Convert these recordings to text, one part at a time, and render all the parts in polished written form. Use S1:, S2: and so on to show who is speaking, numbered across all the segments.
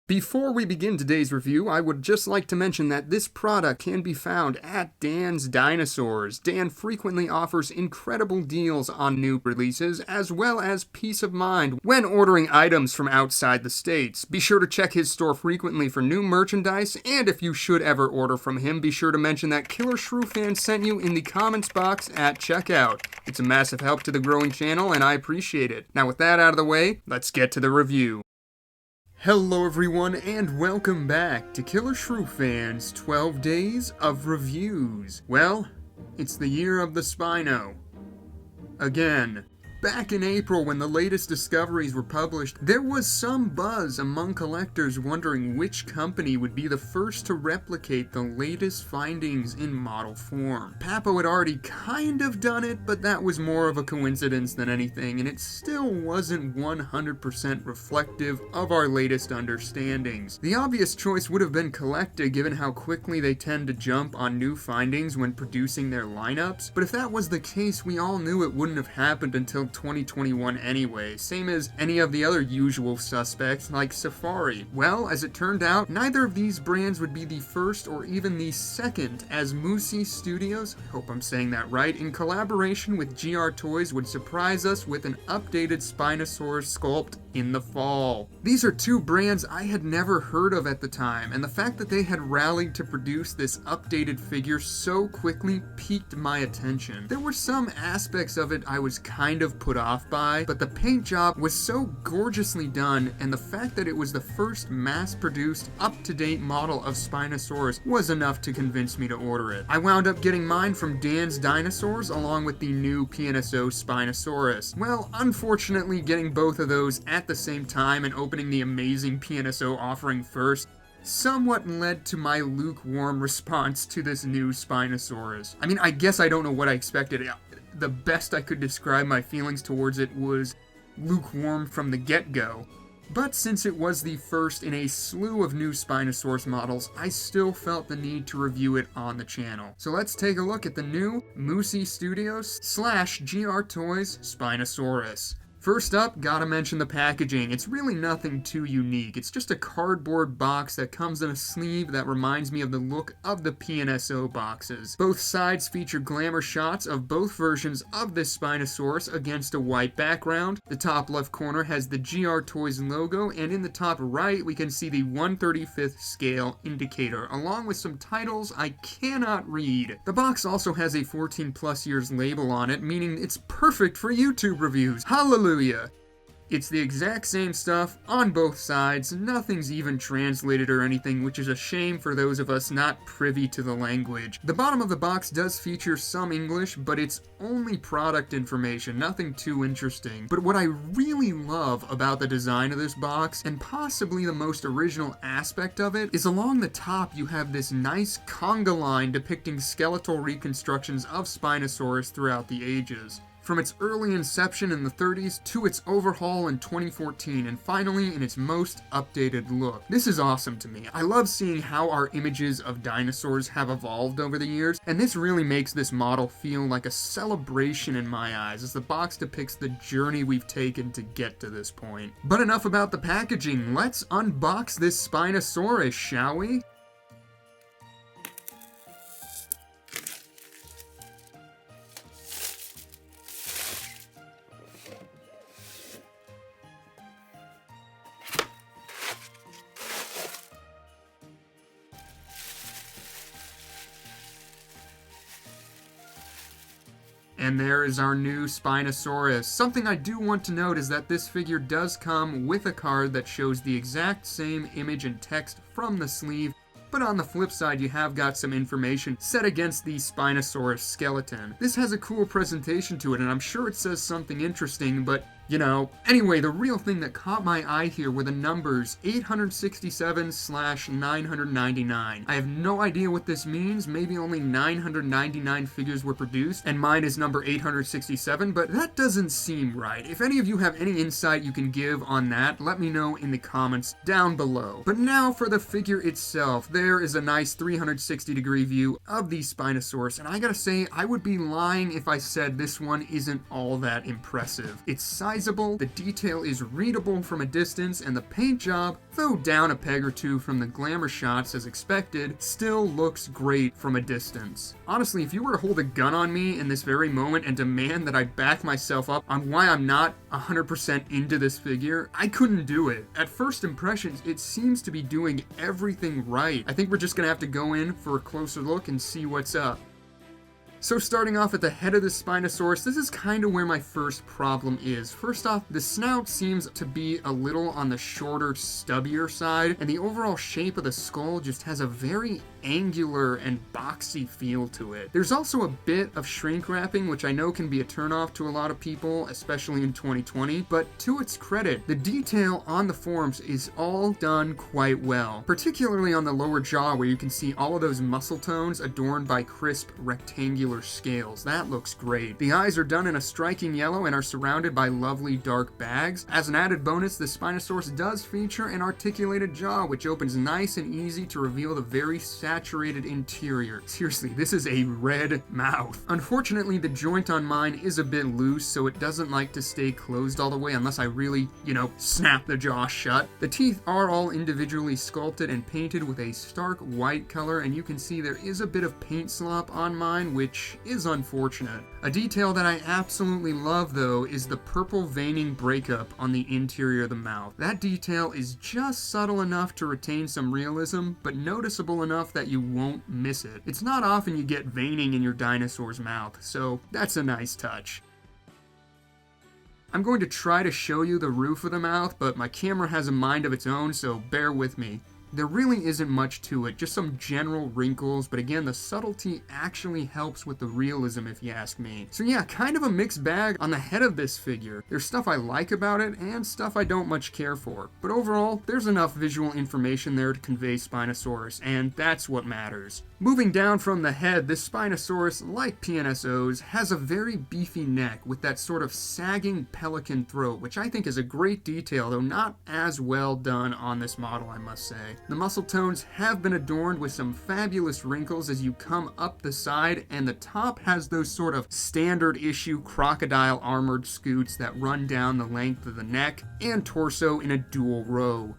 S1: Before we begin today's review, I would just like to mention that this product can be found at Dan's Dinosaurs. Dan frequently offers incredible deals on new releases, as well as peace of mind when ordering items from outside the States. Be sure to check his store frequently for new merchandise, and if you should ever order from him, be sure to mention that Killershrewfan sent you in the comments box at checkout. It's a massive help to the growing channel, and I appreciate it. Now with that out of the way, let's get to the review. Hello everyone, and welcome back to Killershrewfan's 12 Days of Reviews. Well, it's the year of the Spino. Again. Back in April, when the latest discoveries were published, there was some buzz among collectors wondering which company would be the first to replicate the latest findings in model form. Papo had already kind of done it, but that was more of a coincidence than anything, and it still wasn't 100% reflective of our latest understandings. The obvious choice would have been Collecta, given how quickly they tend to jump on new findings when producing their lineups, but if that was the case, we all knew it wouldn't have happened until 2021 anyway, same as any of the other usual suspects like Safari. Well, as it turned out, neither of these brands would be the first or even the second, as Musee Studios, I hope I'm saying that right, in collaboration with GR Toys would surprise us with an updated Spinosaurus sculpt in the fall. These are two brands I had never heard of at the time, and the fact that they had rallied to produce this updated figure so quickly piqued my attention. There were some aspects of it I was kind of put off by, but the paint job was so gorgeously done, and the fact that it was the first mass-produced, up-to-date model of Spinosaurus was enough to convince me to order it. I wound up getting mine from Dan's Dinosaurs along with the new PNSO Spinosaurus. Well, unfortunately, getting both of those at the same time and opening the amazing PNSO offering first somewhat led to my lukewarm response to this new Spinosaurus. I mean, I guess I don't know what I expected. The best I could describe my feelings towards it was lukewarm from the get-go. But since it was the first in a slew of new Spinosaurus models, I still felt the need to review it on the channel. So let's take a look at the new Musee Studios / GR Toys Spinosaurus. First up, gotta mention the packaging. It's really nothing too unique. It's just a cardboard box that comes in a sleeve that reminds me of the look of the PNSO boxes. Both sides feature glamour shots of both versions of this Spinosaurus against a white background. The top left corner has the GR Toys logo, and in the top right we can see the 1/35th scale indicator, along with some titles I cannot read. The box also has a 14+ years label on it, meaning it's perfect for YouTube reviews. Hallelujah! It's the exact same stuff on both sides, nothing's even translated or anything, which is a shame for those of us not privy to the language. The bottom of the box does feature some English, but it's only product information, nothing too interesting. But what I really love about the design of this box, and possibly the most original aspect of it, is along the top you have this nice conga line depicting skeletal reconstructions of Spinosaurus throughout the ages. From its early inception in the 30s to its overhaul in 2014, and finally in its most updated look. This is awesome to me. I love seeing how our images of dinosaurs have evolved over the years, and this really makes this model feel like a celebration in my eyes, as the box depicts the journey we've taken to get to this point. But enough about the packaging, let's unbox this Spinosaurus, shall we? And there is our new Spinosaurus. Something I do want to note is that this figure does come with a card that shows the exact same image and text from the sleeve, but on the flip side you have got some information set against the Spinosaurus skeleton. This has a cool presentation to it, and I'm sure it says something interesting, but you know. Anyway, the real thing that caught my eye here were the numbers 867/999. I have no idea what this means. Maybe only 999 figures were produced, and mine is number 867, but that doesn't seem right. If any of you have any insight you can give on that, let me know in the comments down below. But now for the figure itself. There is a nice 360-degree view of the Spinosaurus, and I gotta say, I would be lying if I said this one isn't all that impressive. Its size sizable, the detail is readable from a distance, and the paint job, though down a peg or two from the glamour shots as expected, still looks great from a distance. Honestly, if you were to hold a gun on me in this very moment and demand that I back myself up on why I'm not 100% into this figure, I couldn't do it. At first impressions, it seems to be doing everything right. I think we're just gonna have to go in for a closer look and see what's up. So starting off at the head of the Spinosaurus, this is kind of where my first problem is. First off, the snout seems to be a little on the shorter, stubbier side, and the overall shape of the skull just has a very angular and boxy feel to it. There's also a bit of shrink wrapping, which I know can be a turnoff to a lot of people, especially in 2020, but to its credit, the detail on the forms is all done quite well, particularly on the lower jaw where you can see all of those muscle tones adorned by crisp rectangular scales. That looks great. The eyes are done in a striking yellow and are surrounded by lovely dark bags. As an added bonus, the Spinosaurus does feature an articulated jaw, which opens nice and easy to reveal the very saturated interior. Seriously, this is a red mouth. Unfortunately, the joint on mine is a bit loose, so it doesn't like to stay closed all the way unless I really, snap the jaw shut. The teeth are all individually sculpted and painted with a stark white color, and you can see there is a bit of paint slop on mine, which is unfortunate. A detail that I absolutely love, though, is the purple veining breakup on the interior of the mouth. That detail is just subtle enough to retain some realism, but noticeable enough that you won't miss it. It's not often you get veining in your dinosaur's mouth, so that's a nice touch. I'm going to try to show you the roof of the mouth, but my camera has a mind of its own, so bear with me. There really isn't much to it, just some general wrinkles, but again, the subtlety actually helps with the realism if you ask me. So yeah, kind of a mixed bag on the head of this figure. There's stuff I like about it, and stuff I don't much care for. But overall, there's enough visual information there to convey Spinosaurus, and that's what matters. Moving down from the head, this Spinosaurus, like PNSO's, has a very beefy neck with that sort of sagging pelican throat, which I think is a great detail, though not as well done on this model, I must say. The muscle tones have been adorned with some fabulous wrinkles as you come up the side, and the top has those sort of standard issue crocodile armored scoots that run down the length of the neck and torso in a dual row.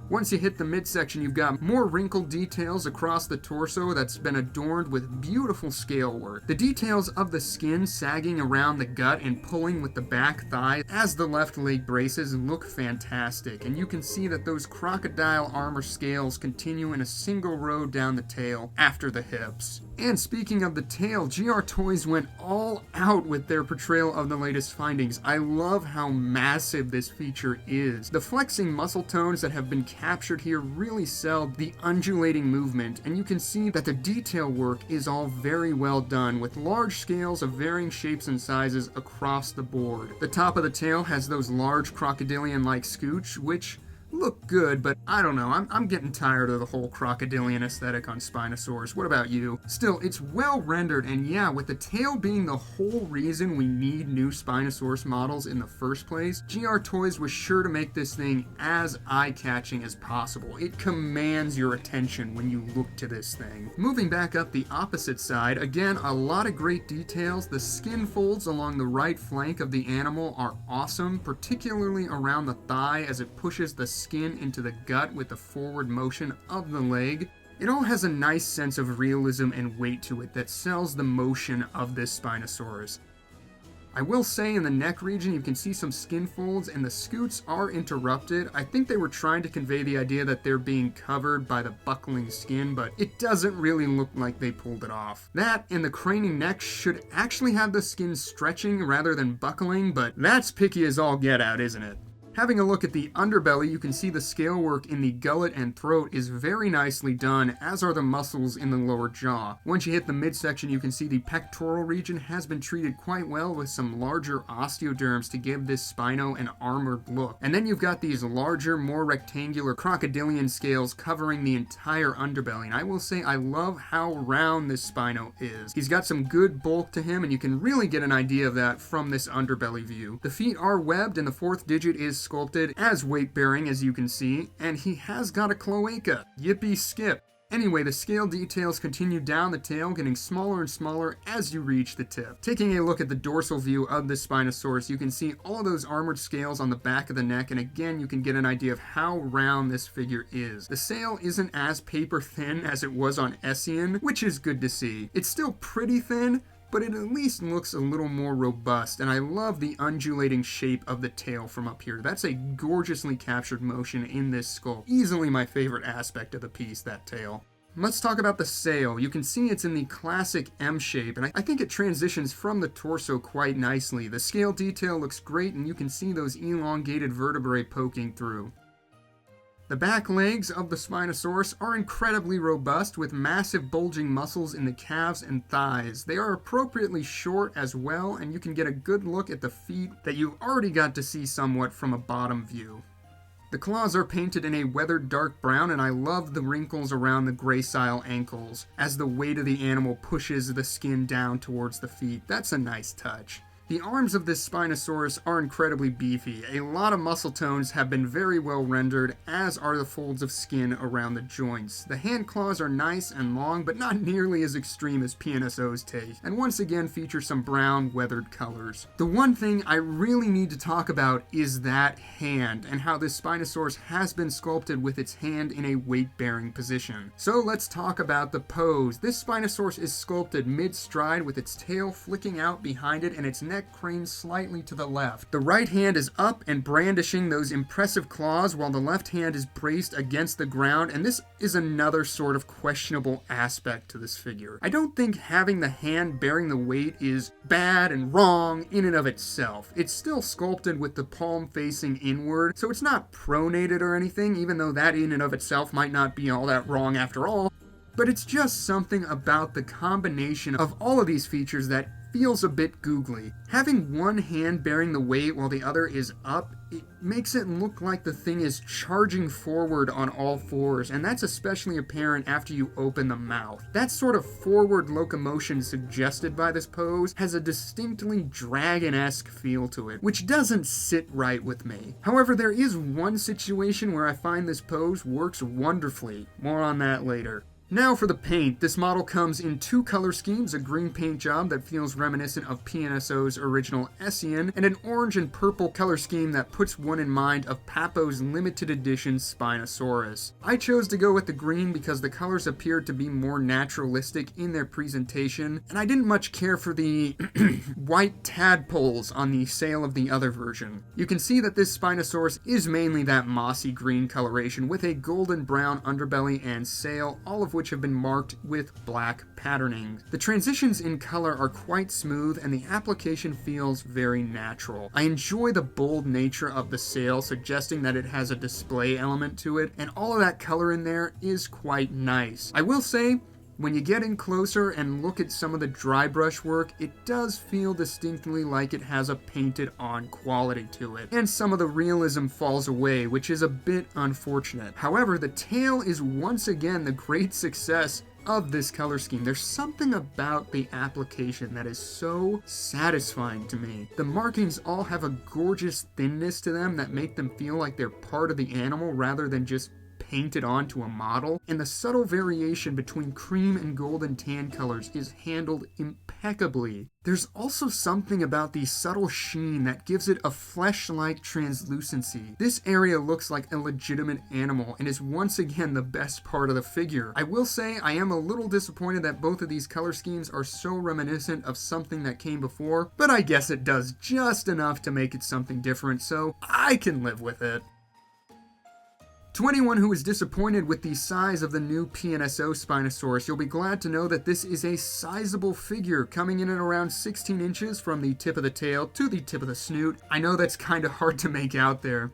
S1: Once you hit the midsection, you've got more wrinkled details across the torso that's been adorned with beautiful scale work. The details of the skin sagging around the gut and pulling with the back thigh as the left leg braces look fantastic, and you can see that those crocodile armor scales continue in a single row down the tail after the hips. And speaking of the tail, GR Toys went all out with their portrayal of the latest findings. I love how massive this feature is. The flexing muscle tones that have been captured here really sell the undulating movement, and you can see that the detail work is all very well done with large scales of varying shapes and sizes across the board. The top of the tail has those large crocodilian-like scooch, which look good, but I don't know, I'm getting tired of the whole crocodilian aesthetic on Spinosaurus. What about you? Still, it's well rendered, and yeah, with the tail being the whole reason we need new Spinosaurus models in the first place, GR Toys was sure to make this thing as eye-catching as possible. It commands your attention when you look to this thing. Moving back up the opposite side, again, a lot of great details. The skin folds along the right flank of the animal are awesome, particularly around the thigh as it pushes the skin into the gut with the forward motion of the leg. It all has a nice sense of realism and weight to it that sells the motion of this Spinosaurus. I will say in the neck region you can see some skin folds and the scoots are interrupted. I think they were trying to convey the idea that they're being covered by the buckling skin, but it doesn't really look like they pulled it off. That and the craning neck should actually have the skin stretching rather than buckling, but that's picky as all get out, isn't it? Having a look at the underbelly, you can see the scale work in the gullet and throat is very nicely done, as are the muscles in the lower jaw. Once you hit the midsection, you can see the pectoral region has been treated quite well with some larger osteoderms to give this Spino an armored look. And then you've got these larger, more rectangular crocodilian scales covering the entire underbelly. And I will say I love how round this Spino is. He's got some good bulk to him, and you can really get an idea of that from this underbelly view. The feet are webbed, and the fourth digit is sculpted as weight-bearing, as you can see, and he has got a cloaca. Yippee skip. Anyway, the scale details continue down the tail, getting smaller and smaller as you reach the tip. Taking a look at the dorsal view of this Spinosaurus, you can see all those armored scales on the back of the neck, and again you can get an idea of how round this figure is. The sail isn't as paper thin as it was on Essien, which is good to see. It's still pretty thin, but it at least looks a little more robust, and I love the undulating shape of the tail from up here. That's a gorgeously captured motion in this sculpt. Easily my favorite aspect of the piece, that tail. Let's talk about the sail. You can see it's in the classic M shape, and I think it transitions from the torso quite nicely. The scale detail looks great, and you can see those elongated vertebrae poking through. The back legs of the Spinosaurus are incredibly robust, with massive bulging muscles in the calves and thighs. They are appropriately short as well, and you can get a good look at the feet that you already got to see somewhat from a bottom view. The claws are painted in a weathered dark brown, and I love the wrinkles around the gracile ankles as the weight of the animal pushes the skin down towards the feet. That's a nice touch. The arms of this Spinosaurus are incredibly beefy. A lot of muscle tones have been very well rendered, as are the folds of skin around the joints. The hand claws are nice and long, but not nearly as extreme as PNSO's take, and once again feature some brown, weathered colors. The one thing I really need to talk about is that hand, and how this Spinosaurus has been sculpted with its hand in a weight-bearing position. So let's talk about the pose. This Spinosaurus is sculpted mid-stride with its tail flicking out behind it and its neck craned slightly to the left. The right hand is up and brandishing those impressive claws, while the left hand is braced against the ground, and this is another sort of questionable aspect to this figure. I don't think having the hand bearing the weight is bad and wrong in and of itself. It's still sculpted with the palm facing inward, so it's not pronated or anything, even though that in and of itself might not be all that wrong after all. But it's just something about the combination of all of these features that feels a bit googly. Having one hand bearing the weight while the other is up, it makes it look like the thing is charging forward on all fours, and that's especially apparent after you open the mouth. That sort of forward locomotion suggested by this pose has a distinctly dragon-esque feel to it, which doesn't sit right with me. However, there is one situation where I find this pose works wonderfully. More on that later. Now for the paint. This model comes in two color schemes, a green paint job that feels reminiscent of PNSO's original Essien, and an orange and purple color scheme that puts one in mind of Papo's limited edition Spinosaurus. I chose to go with the green because the colors appeared to be more naturalistic in their presentation, and I didn't much care for the white tadpoles on the sail of the other version. You can see that this Spinosaurus is mainly that mossy green coloration with a golden brown underbelly and sail, all of which have been marked with black patterning. The transitions in color are quite smooth, and the application feels very natural. I enjoy the bold nature of the sail, suggesting that it has a display element to it, and all of that color in there is quite nice. I will say, when you get in closer and look at some of the dry brush work, it does feel distinctly like it has a painted on quality to it, and some of the realism falls away, which is a bit unfortunate. However, the tail is once again the great success of this color scheme. There's something about the application that is so satisfying to me. The markings all have a gorgeous thinness to them that make them feel like they're part of the animal rather than just painted onto a model, and the subtle variation between cream and golden tan colors is handled impeccably. There's also something about the subtle sheen that gives it a flesh-like translucency. This area looks like a legitimate animal and is once again the best part of the figure. I will say I am a little disappointed that both of these color schemes are so reminiscent of something that came before, but I guess it does just enough to make it something different, so I can live with it. To anyone who is disappointed with the size of the new PNSO Spinosaurus, you'll be glad to know that this is a sizable figure, coming in at around 16 inches from the tip of the tail to the tip of the snoot. I know that's kind of hard to make out there,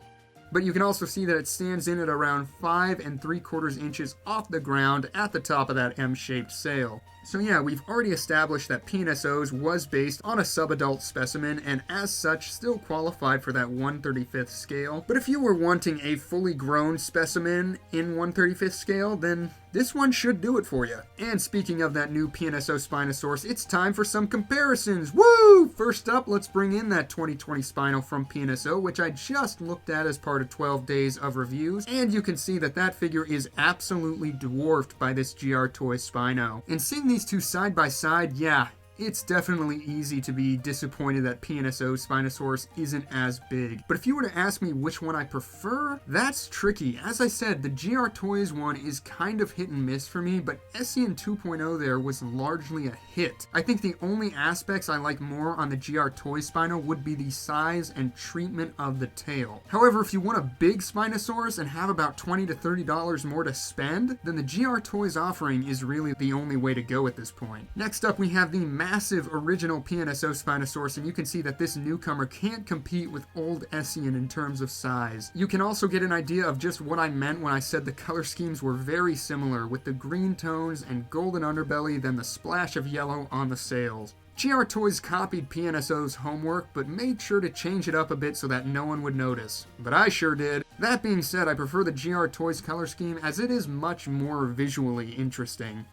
S1: but you can also see that it stands in at around 5 3/4 inches off the ground at the top of that M-shaped sail. So yeah, we've already established that PNSO's was based on a subadult specimen, and as such still qualified for that 1/35th scale. But if you were wanting a fully grown specimen in 1/35th scale, then this one should do it for you. And speaking of that new PNSO Spinosaurus, it's time for some comparisons. Woo! First up, let's bring in that 2020 Spino from PNSO, which I just looked at as part of 12 days of reviews, and you can see that that figure is absolutely dwarfed by this GR Toys Spino. And seeing these two side by side, yeah, it's definitely easy to be disappointed that PNSO Spinosaurus isn't as big. But if you were to ask me which one I prefer, that's tricky. As I said, the GR Toys one is kind of hit and miss for me, but Essien 2.0 there was largely a hit. I think the only aspects I like more on the GR Toys Spino would be the size and treatment of the tail. However, if you want a big Spinosaurus and have about $20 to $30 more to spend, then the GR Toys offering is really the only way to go at this point. Next up, we have the massive original PNSO Spinosaurus, and you can see that this newcomer can't compete with old Essien in terms of size. You can also get an idea of just what I meant when I said the color schemes were very similar, with the green tones and golden underbelly, then the splash of yellow on the sails. GR Toys copied PNSO's homework, but made sure to change it up a bit so that no one would notice. But I sure did. That being said, I prefer the GR Toys color scheme as it is much more visually interesting.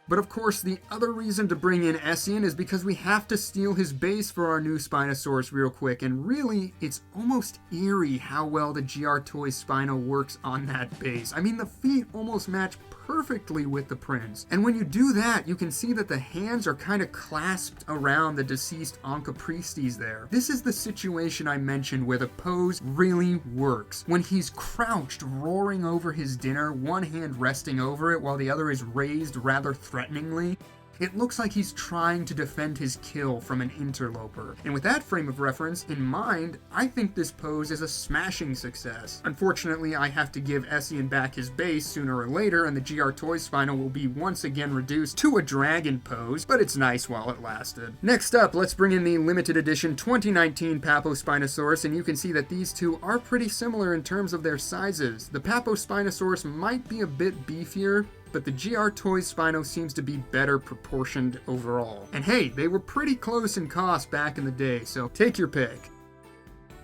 S1: But of course, the other reason to bring in Essien is because we have to steal his base for our new Spinosaurus real quick, and really, it's almost eerie how well the GR Toys Spino works on that base. I mean, the feet almost match perfectly with the prints. And when you do that, you can see that the hands are kind of clasped around the deceased Onchopriestes there. This is the situation I mentioned where the pose really works. When he's crouched, roaring over his dinner, one hand resting over it while the other is raised rather threateningly, it looks like he's trying to defend his kill from an interloper. And with that frame of reference in mind, I think this pose is a smashing success. Unfortunately, I have to give Essien back his base sooner or later, and the GR Toys Spino will be once again reduced to a dragon pose, but it's nice while it lasted. Next up, let's bring in the limited edition 2019 Papospinosaurus, and you can see that these two are pretty similar in terms of their sizes. The Papospinosaurus might be a bit beefier, but the GR Toys Spino seems to be better proportioned overall. And hey, they were pretty close in cost back in the day, so take your pick.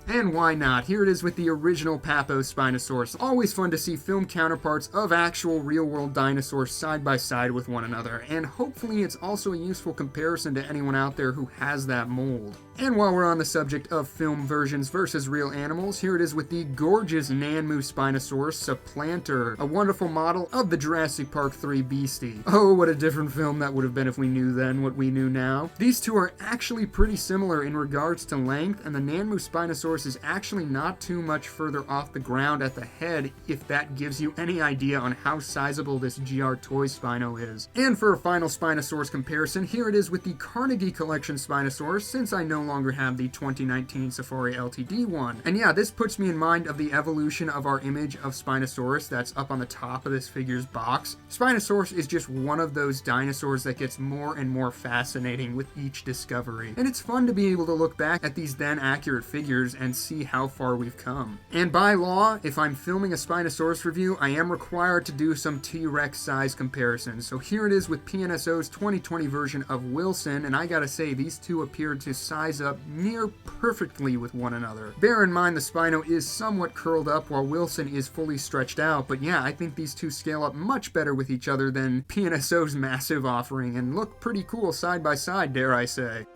S1: And why not? Here it is with the original Papospinosaurus. Always fun to see film counterparts of actual real-world dinosaurs side by side with one another, and hopefully it's also a useful comparison to anyone out there who has that mold. And while we're on the subject of film versions versus real animals, here it is with the gorgeous Nanmu Spinosaurus Supplanter, a wonderful model of the Jurassic Park 3 beastie. Oh, what a different film that would have been if we knew then what we knew now. These two are actually pretty similar in regards to length, and the Nanmu Spinosaurus is actually not too much further off the ground at the head, if that gives you any idea on how sizable this GR Toys Spino is. And for a final Spinosaurus comparison, here it is with the Carnegie Collection Spinosaurus, since I no longer have the 2019 Safari LTD one. And yeah, this puts me in mind of the evolution of our image of Spinosaurus that's up on the top of this figure's box. Spinosaurus is just one of those dinosaurs that gets more and more fascinating with each discovery. And it's fun to be able to look back at these then accurate figures and see how far we've come. And by law, if I'm filming a Spinosaurus review, I am required to do some T-Rex size comparisons. So here it is with PNSO's 2020 version of Wilson, and I gotta say, these two appeared to size up near perfectly with one another. Bear in mind the Spino is somewhat curled up while Wilson is fully stretched out, but yeah, I think these two scale up much better with each other than PNSO's massive offering, and look pretty cool side by side, dare I say.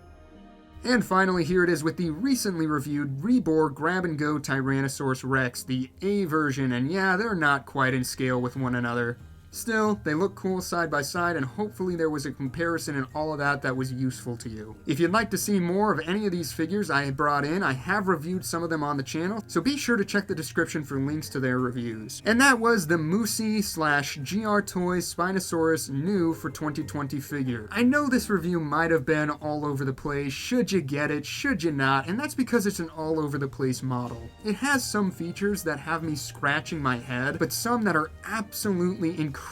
S1: And finally, here it is with the recently reviewed Reborn Grab-and-Go Tyrannosaurus Rex, the A version, and yeah, they're not quite in scale with one another. Still, they look cool side by side, and hopefully there was a comparison and all of that was useful to you. If you'd like to see more of any of these figures I brought in, I have reviewed some of them on the channel, so be sure to check the description for links to their reviews. And that was the Musee / GR Toys Spinosaurus new for 2020 figure. I know this review might have been all over the place, should you get it, should you not, and that's because it's an all over the place model. It has some features that have me scratching my head, but some that are absolutely incredible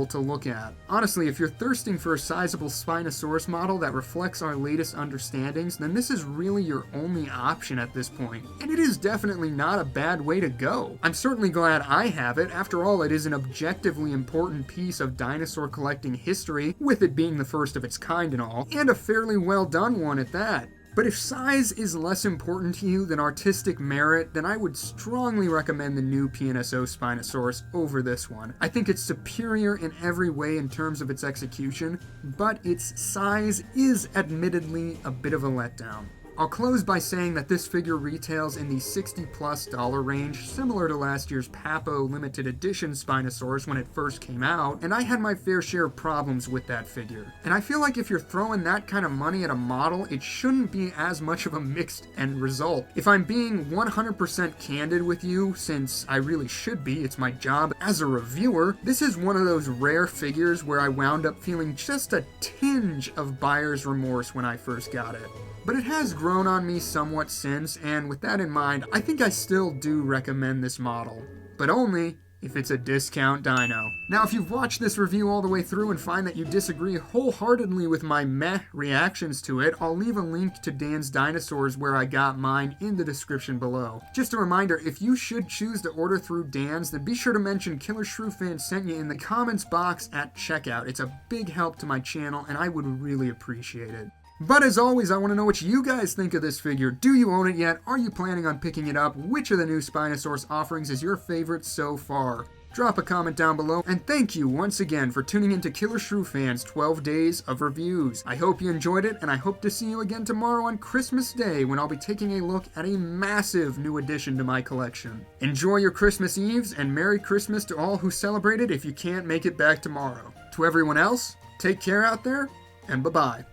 S1: to look at. Honestly, if you're thirsting for a sizable Spinosaurus model that reflects our latest understandings, then this is really your only option at this point. And it is definitely not a bad way to go. I'm certainly glad I have it. After all, it is an objectively important piece of dinosaur collecting history, with it being the first of its kind and all, and a fairly well done one at that. But if size is less important to you than artistic merit, then I would strongly recommend the new PNSO Spinosaurus over this one. I think it's superior in every way in terms of its execution, but its size is admittedly a bit of a letdown. I'll close by saying that this figure retails in the $60+ range, similar to last year's Papo limited edition Spinosaurus when it first came out, and I had my fair share of problems with that figure. And I feel like if you're throwing that kind of money at a model, it shouldn't be as much of a mixed end result. If I'm being 100% candid with you, since I really should be, it's my job as a reviewer, this is one of those rare figures where I wound up feeling just a tinge of buyer's remorse when I first got it. But it has grown on me somewhat since, and with that in mind, I think I still do recommend this model. But only if it's a discount dino. Now, if you've watched this review all the way through and find that you disagree wholeheartedly with my meh reactions to it, I'll leave a link to Dan's Dinosaurs where I got mine in the description below. Just a reminder, if you should choose to order through Dan's, then be sure to mention Killershrewfan sent you in the comments box at checkout. It's a big help to my channel, and I would really appreciate it. But as always, I want to know what you guys think of this figure. Do you own it yet? Are you planning on picking it up? Which of the new Spinosaurus offerings is your favorite so far? Drop a comment down below, and thank you once again for tuning into Killershrewfan's 12 Days of Reviews. I hope you enjoyed it, and I hope to see you again tomorrow on Christmas Day when I'll be taking a look at a massive new addition to my collection. Enjoy your Christmas Eves, and Merry Christmas to all who celebrate it if you can't make it back tomorrow. To everyone else, take care out there, and bye-bye.